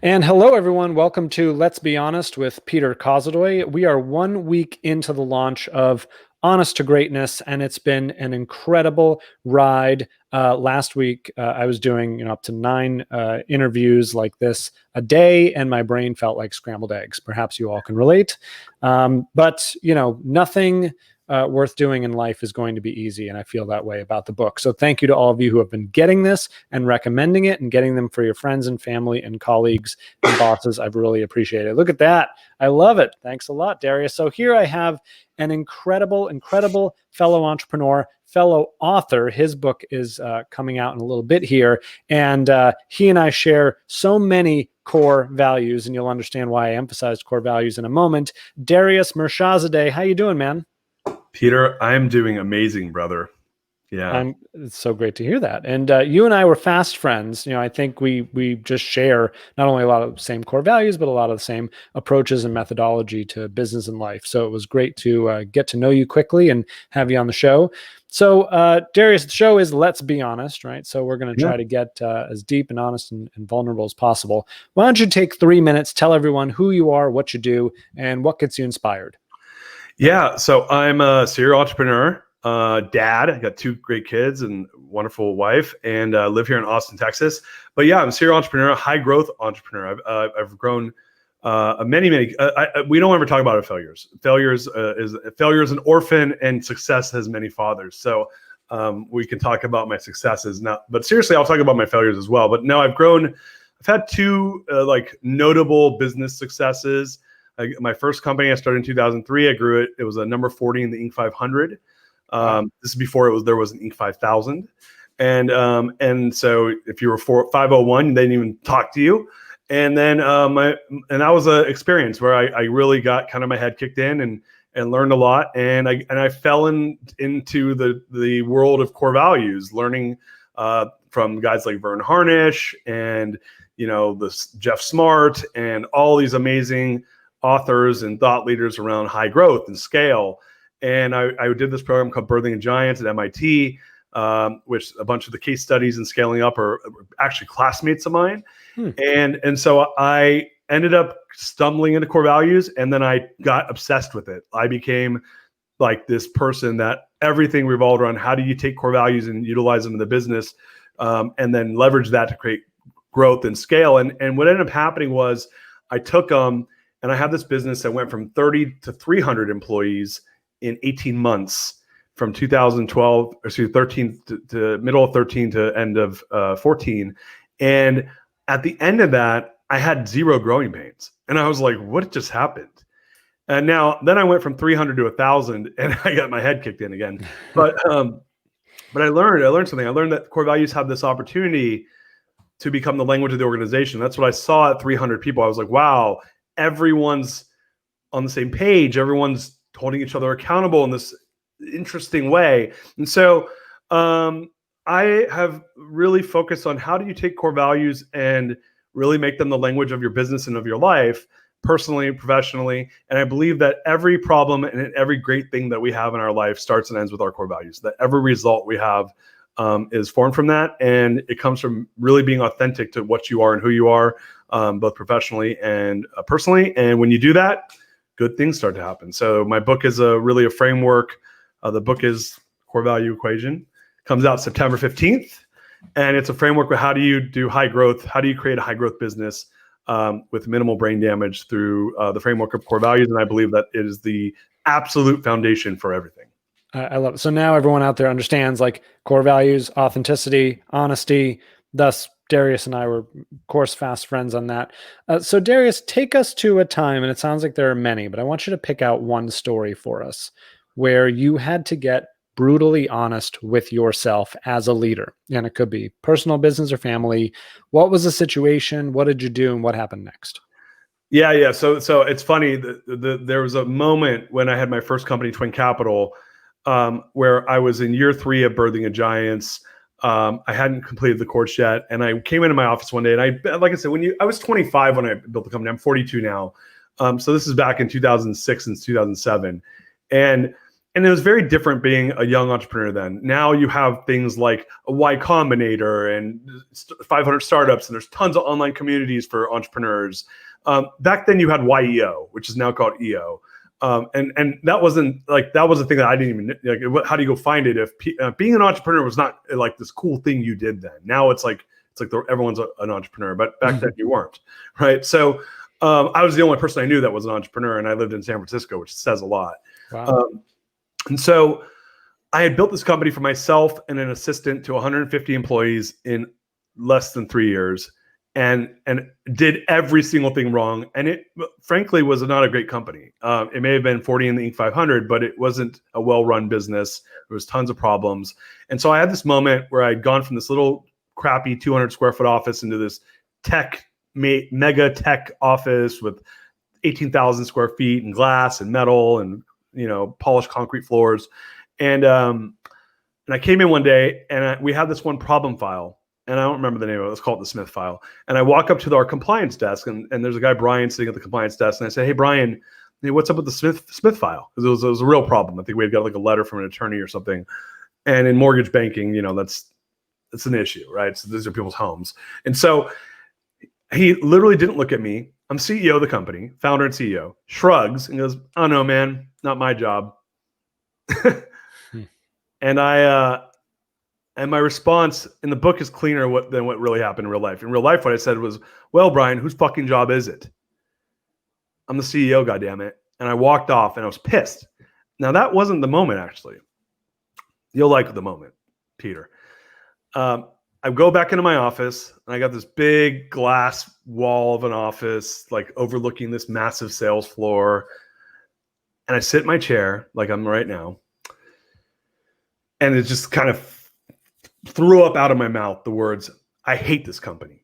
And hello, everyone. Welcome to Let's Be Honest with Peter Kozlodoy. We are 1 week into the launch of Honest to Greatness, and it's been an incredible ride. Last week, I was doing up to 9 interviews like this a day, and my brain felt like scrambled eggs. Perhaps you all can relate. But nothing worth doing in life is going to be easy. And I feel that way about the book. So thank you to all of you who have been getting this and recommending it and getting them for your friends and family and colleagues and bosses. I've really appreciated it. Look at that. I love it. Thanks a lot, Darius. So here I have an incredible fellow entrepreneur, fellow author. His book is coming out in a little bit here. And he and I share so many core values, and you'll understand why I emphasized core values in a moment. Darius Mirshahzadeh, how you doing, man? Peter, I'm doing amazing, brother. Yeah. It's so great to hear that. And you and I were fast friends. I think we just share not only a lot of the same core values, but a lot of the same approaches and methodology to business and life. So it was great to get to know you quickly and have you on the show. So Darius, the show is Let's Be Honest, right? So we're going to try to get as deep and honest and vulnerable as possible. Why don't you take 3 minutes, tell everyone who you are, what you do, and what gets you inspired? Yeah. So I'm a serial entrepreneur, dad. I got 2 great kids and wonderful wife, and live here in Austin, Texas. But yeah, I'm a serial entrepreneur, high growth entrepreneur. I've grown many. We don't ever talk about our failures. Failure is an orphan, and success has many fathers. So we can talk about my successes now, but seriously, I'll talk about my failures as well. But no, I've had 2 notable business successes. My first company I started in 2003. I grew it. It was a number 40 in the Inc. 500. This is before there was an Inc. 5000. And so if you were 501, they didn't even talk to you. And then that was an experience where I really got kind of my head kicked in and learned a lot. And I fell into the world of core values, learning from guys like Vern Harnish and this Jeff Smart and all these amazing authors and thought leaders around high growth and scale. And I did this program called Birthing a Giant at MIT, which a bunch of the case studies in scaling up are actually classmates of mine. And so I ended up stumbling into core values, and then I got obsessed with it. I became like this person that everything revolved around how do you take core values and utilize them in the business, and then leverage that to create growth and scale. And what ended up happening was I took and I had this business that went from 30 to 300 employees in 18 months, from 2012, or 13 to middle of 13 to end of 14. And at the end of that, I had 0 growing pains. And I was like, what just happened? And then I went from 300 to 1,000, and I got my head kicked in again. But I learned something. I learned that core values have this opportunity to become the language of the organization. That's what I saw at 300 people. I was like, wow, everyone's on the same page. Everyone's holding each other accountable in this interesting way. And so I have really focused on how do you take core values and really make them the language of your business and of your life, personally, professionally. And I believe that every problem and every great thing that we have in our life starts and ends with our core values, that every result we have is formed from that. And it comes from really being authentic to what you are and who you are, both professionally and personally. And when you do that, good things start to happen. So my book is really a framework. The book is Core Value Equation. Comes out September 15th. And it's a framework of how do you do high growth? How do you create a high growth business with minimal brain damage through the framework of core values? And I believe that it is the absolute foundation for everything. I love it. So now everyone out there understands like core values, authenticity, honesty. Thus, Darius and I were, of course, fast friends on that. So Darius, take us to a time, and it sounds like there are many, but I want you to pick out one story for us where you had to get brutally honest with yourself as a leader. And it could be personal, business, or family. What was the situation? What did you do? And what happened next? Yeah. So it's funny. There was a moment when I had my first company, Twin Capital, where I was in year 3 of Birthing a Giants. I hadn't completed the course yet, and I came into my office one day, and like I said, I was 25 when I built the company. I'm 42 now, so this is back in 2006 and 2007, and and it was very different being a young entrepreneur then. Now you have things like a Y Combinator and 500 startups, and there's tons of online communities for entrepreneurs. Back then you had YEO, which is now called EO. And that wasn't like, that was a thing that I didn't even like. How do you go find it if being an entrepreneur was not like this cool thing you did then? Now it's like everyone's an entrepreneur, but back then you weren't, right? So I was the only person I knew that was an entrepreneur, and I lived in San Francisco, which says a lot. Wow. And so I had built this company for myself and an assistant to 150 employees in less than 3 years, and did every single thing wrong. And it frankly was not a great company. It may have been 40 in the Inc. 500, but it wasn't a well-run business. There was tons of problems. And so I had this moment where I'd gone from this little crappy 200 square foot office into this mega tech office with 18,000 square feet and glass and metal and, polished concrete floors. And I came in one day, and we had this one problem file, and I don't remember the name of it. Let's call it the Smith file. And I walk up to our compliance desk, and there's a guy, Brian, sitting at the compliance desk. And I say, "Hey, Brian, what's up with the Smith file?" Because it was a real problem. I think we had got like a letter from an attorney or something. And in mortgage banking, that's an issue, right? So these are people's homes. And so he literally didn't look at me. I'm CEO of the company, founder and CEO, shrugs and goes, "Oh no, man, not my job." And and my response in the book is cleaner than what really happened in real life. In real life, what I said was, "Well, Brian, whose fucking job is it? I'm the CEO, goddammit." And I walked off, and I was pissed. Now, that wasn't the moment, actually. You'll like the moment, Peter. I go back into my office, and I got this big glass wall of an office, like overlooking this massive sales floor. And I sit in my chair, like I'm right now. And it just kind of threw up out of my mouth the words, "I hate this company."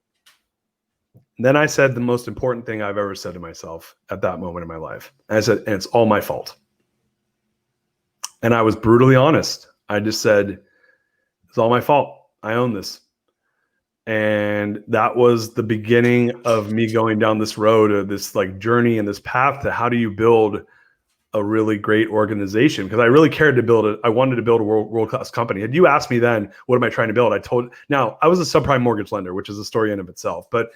And then I said the most important thing I've ever said to myself at that moment in my life. And I said, "And it's all my fault." And I was brutally honest. I just said, "It's all my fault. I own this." And that was the beginning of me going down this road, of this like journey and this path to how do you build a really great organization, because I really cared to build it. I wanted to build a world-class company. Had you asked me then, what am I trying to build? Now I was a subprime mortgage lender, which is a story in of itself. But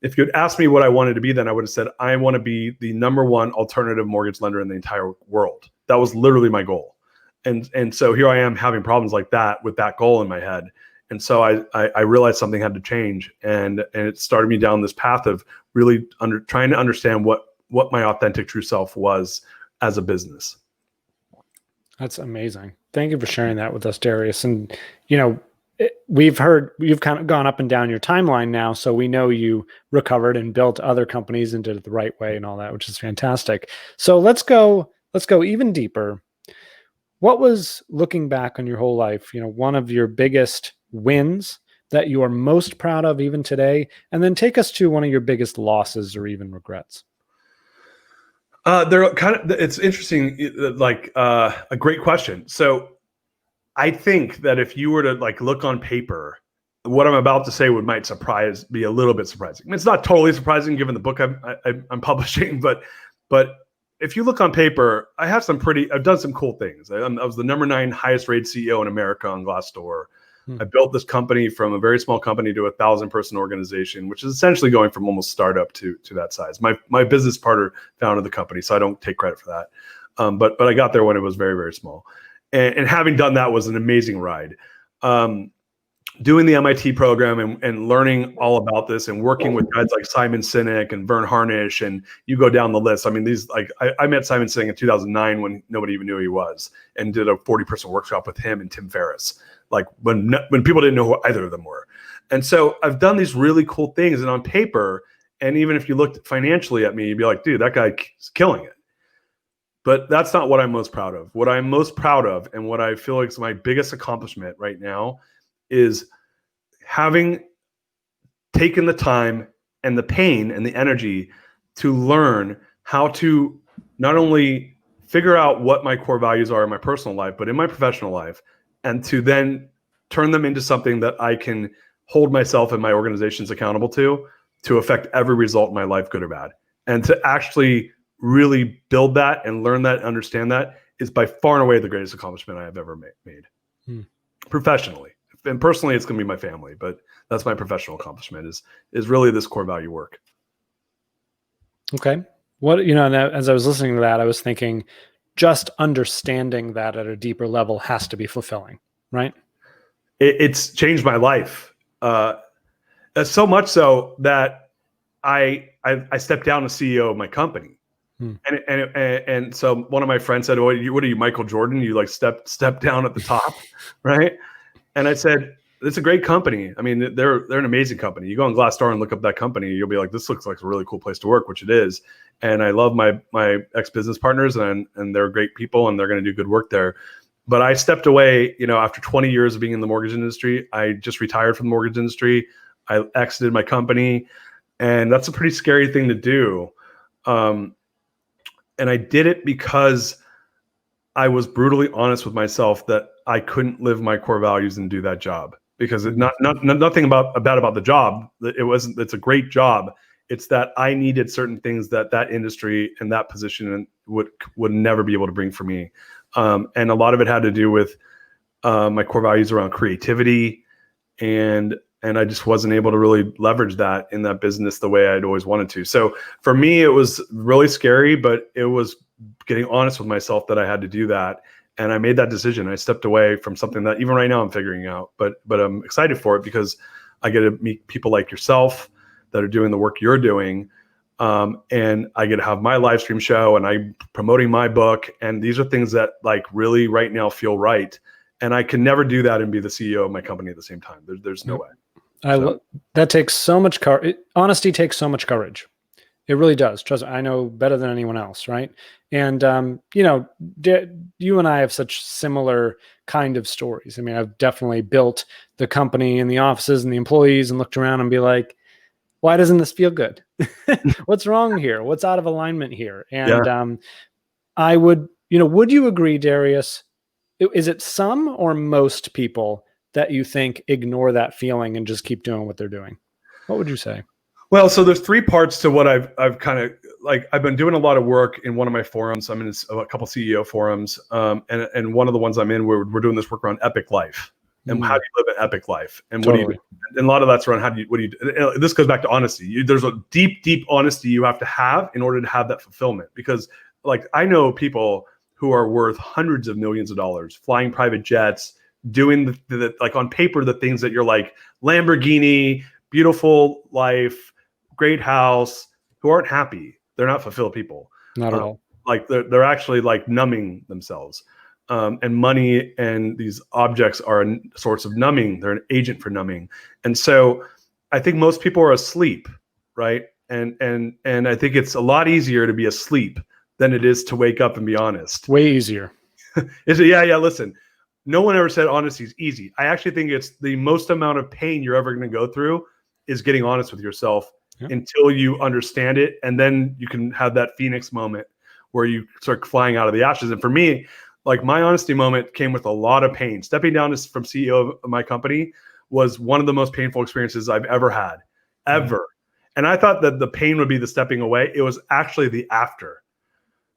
if you had asked me what I wanted to be then, I would have said, I want to be the #1 alternative mortgage lender in the entire world. That was literally my goal. And so here I am having problems like that with that goal in my head. And so I realized something had to change, and it started me down this path of really trying to understand what my authentic true self was as a business. That's amazing. Thank you for sharing that with us, Darius. And, we've heard you've kind of gone up and down your timeline now, so we know you recovered and built other companies and did it the right way and all that, which is fantastic. So let's go even deeper. What was, looking back on your whole life, one of your biggest wins that you are most proud of even today? And then take us to one of your biggest losses or even regrets. It's interesting, like a great question. So I think that if you were to like look on paper, what I'm about to say might be a little bit surprising. I mean, it's not totally surprising given the book I'm publishing, but if you look on paper, I've done some cool things. I was the #9 highest rated CEO in America on Glassdoor. I built this company from a very small company to a 1,000-person organization, which is essentially going from almost startup to that size. My business partner founded the company, so I don't take credit for that. But I got there when it was very, very small. And having done that was an amazing ride. Doing the MIT program and learning all about this and working with guys like Simon Sinek and Vern Harnish, and you go down the list. I mean, I met Simon Sinek in 2009 when nobody even knew who he was, and did a 40-person workshop with him and Tim Ferriss, like when people didn't know who either of them were. And so I've done these really cool things, and on paper, and even if you looked financially at me, you'd be like, dude, that guy's killing it. But that's not what I'm most proud of. What I'm most proud of, and what I feel like is my biggest accomplishment right now, is having taken the time and the pain and the energy to learn how to not only figure out what my core values are in my personal life, but in my professional life, and to then turn them into something that I can hold myself and my organizations accountable to affect every result in my life, good or bad. And to actually really build that and learn that, understand that, is by far and away the greatest accomplishment I have ever made. Professionally. And personally, it's going to be my family, but that's my professional accomplishment is really this core value work. Okay. What, you know, and as I was listening to that, I was thinking just understanding that at a deeper level has to be fulfilling, right? It's changed my life. So much so that I stepped down as CEO of my company. And so one of my friends said, what are you, Michael Jordan? You like step down at the top, right? And I said, it's a great company. I mean, they're an amazing company. You go on Glassdoor and look up that company, you'll be like, this looks like a really cool place to work, which it is. And I love my ex-business partners, and they're great people, and they're going to do good work there. But I stepped away, you know, after 20 years of being in the mortgage industry. I just retired from the mortgage industry. I exited my company, and that's a pretty scary thing to do. And I did it because I was brutally honest with myself that I couldn't live my core values and do that job, because nothing about the job. It's a great job. It's that I needed certain things that industry and that position would never be able to bring for me. And a lot of it had to do with my core values around creativity, and I just wasn't able to really leverage that in that business the way I'd always wanted to. So for me, it was really scary, but it was getting honest with myself that I had to do that. And I made that decision. I stepped away from something that even right now I'm figuring out, but I'm excited for it because I get to meet people like yourself that are doing the work you're doing. And I get to have my live stream show, and I'm promoting my book. And these are things that like really right now feel right. And I can never do that and be the CEO of my company at the same time. There's no way. That takes so much courage. Honesty takes so much courage. It really does. Trust me, I know better than anyone else, right? And you know, you and I have such similar kind of stories. I mean, I've definitely built the company and the offices and the employees, and looked around and be like, why doesn't this feel good? What's wrong here? What's out of alignment here? And I would, you know, would you agree, Darius? Is it some or most people that you think ignore that feeling and just keep doing what they're doing? What would you say? Well, so there's three parts to what I've kind of like. I've been doing a lot of work in one of my forums. I'm in a couple CEO forums, and one of the ones I'm in, we're doing this work around epic life and how do you live an epic life, and what do you? And a lot of that's around what do you? This goes back to honesty. There's a deep honesty you have to have in order to have that fulfillment. Because like I know people who are worth hundreds of millions of dollars, flying private jets, doing the like on paper the things that you're like Lamborghini, beautiful life, great house, who aren't happy. They're not fulfilled people. Not at all. Like they're actually like numbing themselves. And money and these objects are a source of numbing. They're an agent for numbing. And so I think most people are asleep, right? And I think it's a lot easier to be asleep than it is to wake up and be honest. Way easier. Is it? Yeah. Listen, no one ever said honesty is easy. I actually think it's the most amount of pain you're ever going to go through is getting honest with yourself until you understand it. And then you can have that Phoenix moment where you start flying out of the ashes. And for me, like my honesty moment came with a lot of pain. Stepping down from CEO of my company was one of the most painful experiences I've ever had, ever. And I thought that the pain would be the stepping away. It was actually the after.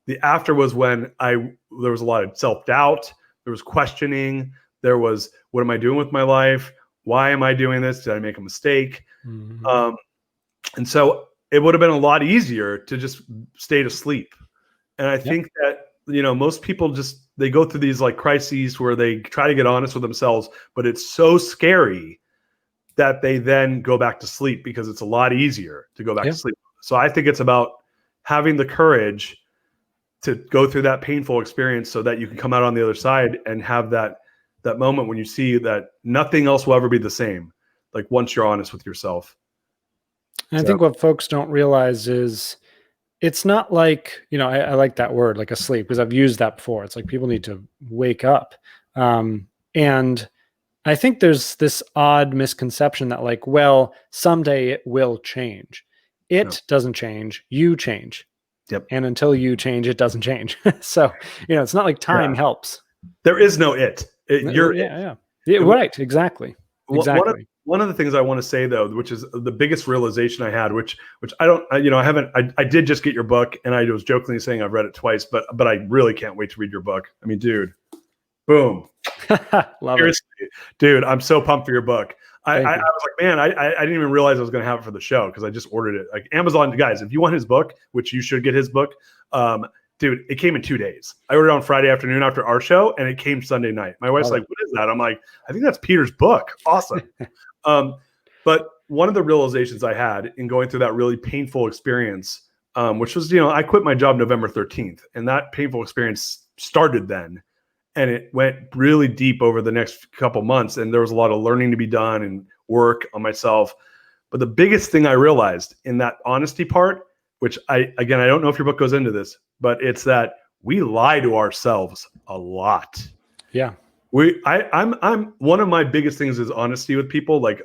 The after was when there was a lot of self-doubt. There was questioning. There was, what am I doing with my life? Why am I doing this? Did I make a mistake? And so it would have been a lot easier to just stay asleep. And I think that, you know, most people they go through these like crises where they try to get honest with themselves, but it's so scary that they then go back to sleep because it's a lot easier to go back to sleep. So I think it's about having the courage to go through that painful experience so that you can come out on the other side and have that moment when you see that nothing else will ever be the same. Like once you're honest with yourself. And I think what folks don't realize is it's not like, you know, I like that word, like asleep, because I've used that before. It's like people need to wake up. And I think there's this odd misconception that like, well, someday it will change. It doesn't change. You change. Yep. And until you change, it doesn't change. So, you know, it's not like time helps. There is no it. You're right. Exactly. One one of the things I want to say though, which is the biggest realization I had, which I don't, I haven't, I did just get your book, and I was jokingly saying I've read it twice, but I really can't wait to read your book. I mean, dude, boom. Love Seriously, dude, I'm so pumped for your book. I Thank you. was like, man, I didn't even realize I was going to have it for the show because I just ordered it. Like Amazon, guys, if you want his book, which you should get his book, dude, it came in 2 days. I ordered it on Friday afternoon after our show, and it came Sunday night. My wife's like, what is that? I'm like, I think that's Peter's book. Awesome. But one of the realizations I had in going through that really painful experience, which was, I quit my job November 13th, and that painful experience started then. And it went really deep over the next couple months. And there was a lot of learning to be done and work on myself. But the biggest thing I realized in that honesty part, which I don't know if your book goes into this, but it's that we lie to ourselves a lot. Yeah. I'm one of my biggest things is honesty with people, like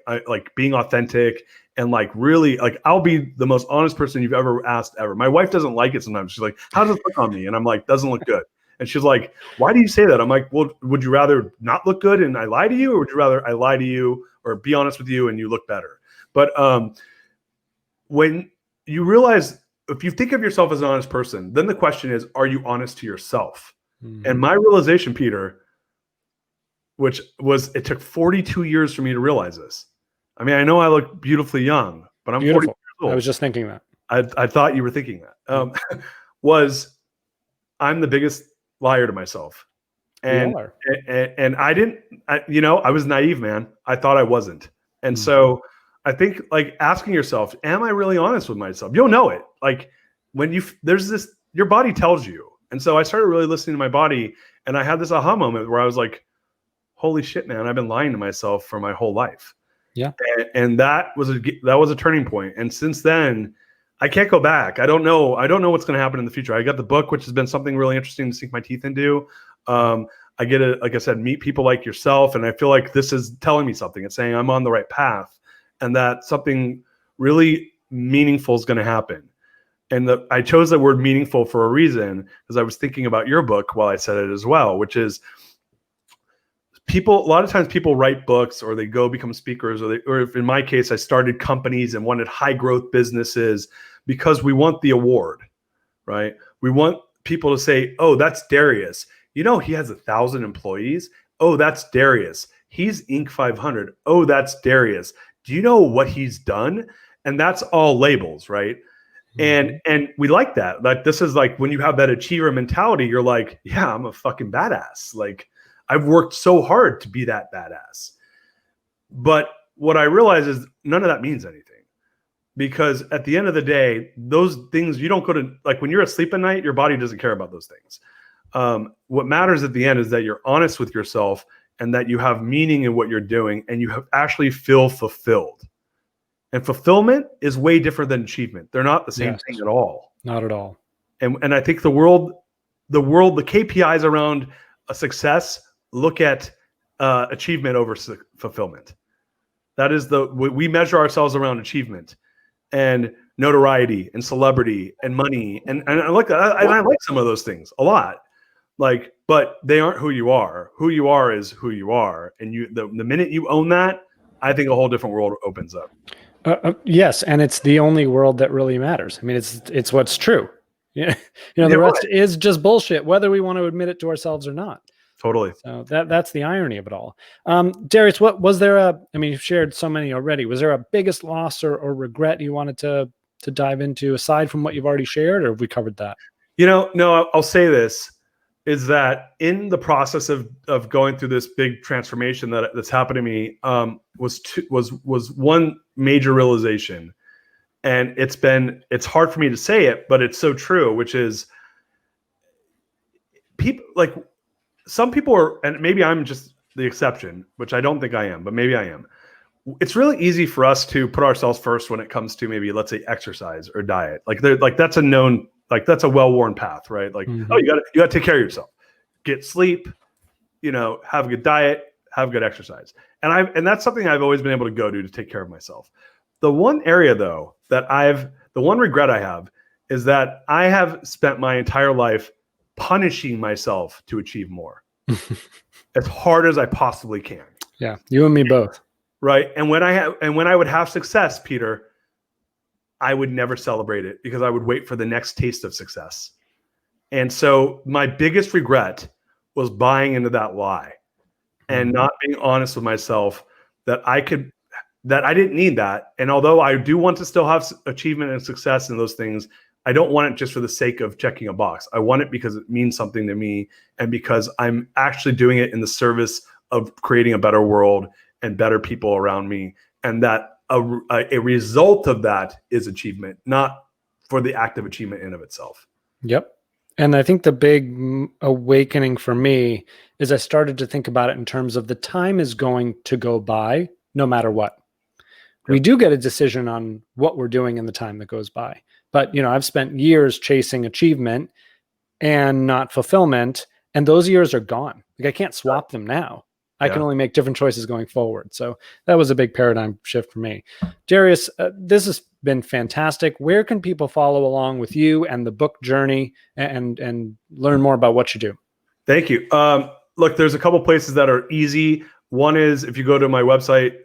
being authentic and like really like I'll be the most honest person you've ever asked ever. My wife doesn't like it sometimes. She's like, how does it look on me? And I'm like, doesn't look good. And she's like, why do you say that? I'm like, well, would you rather not look good and I lie to you, or would you rather I lie to you or be honest with you and you look better? But when you realize, if you think of yourself as an honest person, then the question is, are you honest to yourself? Mm-hmm. And my realization, Peter, which was, it took 42 years for me to realize this. I mean, I know I look beautifully young, but I'm 40 years old. I was just thinking that. I thought you were thinking that. Was I'm the biggest liar to myself. And I didn't, I was naive, man. I thought I wasn't. And so I think like asking yourself, am I really honest with myself? You'll know it. Like when your body tells you. And so I started really listening to my body, and I had this aha moment where I was like, holy shit, man, I've been lying to myself for my whole life. Yeah. And that was a turning point. And since then, I can't go back. I don't know what's going to happen in the future. I got the book, which has been something really interesting to sink my teeth into. I get to, like I said, meet people like yourself. And I feel like this is telling me something. It's saying I'm on the right path and that something really meaningful is going to happen. And I chose the word meaningful for a reason, because I was thinking about your book while I said it as well, which is a lot of times people write books or they go become speakers, or if in my case, I started companies and wanted high growth businesses because we want the award, right? We want people to say, oh, that's Darius. He has 1,000 employees. Oh, that's Darius. He's Inc. 500. Oh, that's Darius. Do you know what he's done? And that's all labels, right? Mm-hmm. And we like that. Like, this is like when you have that achiever mentality, you're like, yeah, I'm a fucking badass. Like, I've worked so hard to be that badass. But what I realize is none of that means anything. Because at the end of the day, those things, you don't go to, like when you're asleep at night, your body doesn't care about those things. What matters at the end is that you're honest with yourself and that you have meaning in what you're doing and you actually feel fulfilled. And fulfillment is way different than achievement. They're not the same thing at all. Not at all. And I think the KPIs around a success look at achievement over fulfillment. That is we measure ourselves around achievement and notoriety and celebrity and money. And I like that. I like some of those things a lot. Like, but they aren't who you are. Who you are is who you are. And the minute you own that, I think a whole different world opens up. Yes, and it's the only world that really matters. I mean, it's what's true. Yeah, the rest is just bullshit, whether we want to admit it to ourselves or not. Totally. So that's the irony of it all. Darius, what was there you've shared so many already. Was there a biggest loss or regret you wanted to dive into aside from what you've already shared, or have we covered that? No, I'll say this, is that in the process of going through this big transformation that's happened to me, was one major realization. And it's hard for me to say it, but it's so true, which is some people are, and maybe I'm just the exception, which I don't think I am, but maybe I am. It's really easy for us to put ourselves first when it comes to maybe, let's say, exercise or diet. That's a known, that's a well-worn path, right? Like, oh, you got to take care of yourself, get sleep, have a good diet, have good exercise. And that's something I've always been able to go to take care of myself. The one area though, the one regret I have is that I have spent my entire life punishing myself to achieve more as hard as I possibly can. Yeah. You and me both. right? And when I would have success, Peter, I would never celebrate it because I would wait for the next taste of success. And so my biggest regret was buying into that lie and not being honest with myself that I didn't need that. And although I do want to still have achievement and success in those things, I don't want it just for the sake of checking a box. I want it because it means something to me and because I'm actually doing it in the service of creating a better world and better people around me. And that a result of that is achievement, not for the act of achievement in of itself. Yep. And I think the big awakening for me is I started to think about it in terms of the time is going to go by no matter what. We do get a decision on what we're doing in the time that goes by. But, I've spent years chasing achievement and not fulfillment, and those years are gone. Like I can't swap them now. I can only make different choices going forward. So that was a big paradigm shift for me. Darius, this has been fantastic. Where can people follow along with you and the book journey and learn more about what you do? Thank you. Look, there's a couple places that are easy. One is if you go to my website,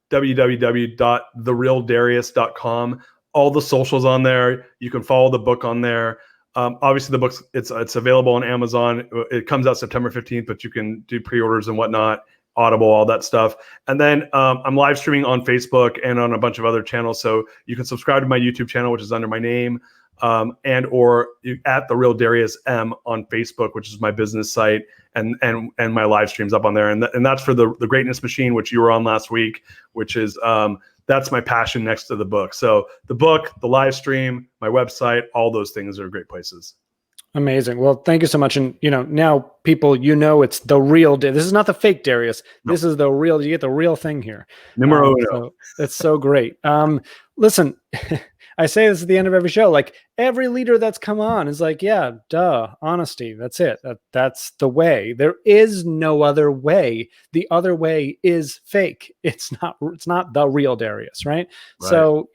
www.therealdarius.com. All the socials on there. You can follow the book on there. Obviously, the book's it's available on Amazon. It comes out September 15th, but you can do pre-orders and whatnot, Audible, all that stuff. And then I'm live streaming on Facebook and on a bunch of other channels. So you can subscribe to my YouTube channel, which is under my name, or at The Real Darius M on Facebook, which is my business site, and my live streams up on there. And that's for the Greatness Machine, which you were on last week, which is that's my passion next to the book. So the book, the live stream, my website, all those things are great places. Amazing. Well, thank you so much. And, now people, it's the real, this is not the fake Darius. No. This is the real, you get the real thing here. Numero uno. So it's so great. Listen, I say this at the end of every show, like every leader that's come on is like, yeah, duh, honesty. That's it. That's the way. There is no other way. The other way is fake. It's not the real Darius, right? So,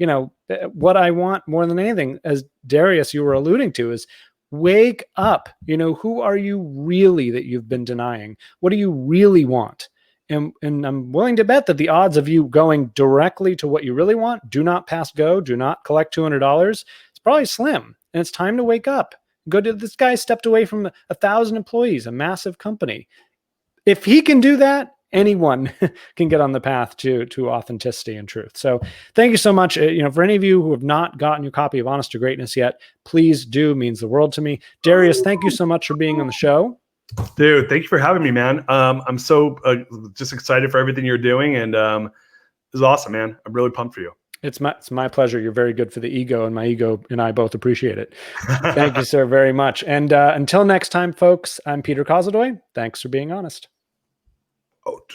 what I want more than anything, as Darius, you were alluding to, is wake up. Who are you really that you've been denying? What do you really want? And I'm willing to bet that the odds of you going directly to what you really want, do not pass go, do not collect $200, it's probably slim. And it's time to wake up. This guy stepped away from 1,000 employees, a massive company. If he can do that, anyone can get on the path to authenticity and truth. So thank you so much. For any of you who have not gotten your copy of Honest to Greatness yet, please do. It means the world to me. Darius, thank you so much for being on the show. Dude, thank you for having me, man. I'm so just excited for everything you're doing, and it was awesome, man. I'm really pumped for you. It's my pleasure. You're very good for the ego, and my ego and I both appreciate it. Thank you, sir, very much. And until next time, folks, I'm Peter Kozlodoy. Thanks for being honest. Out.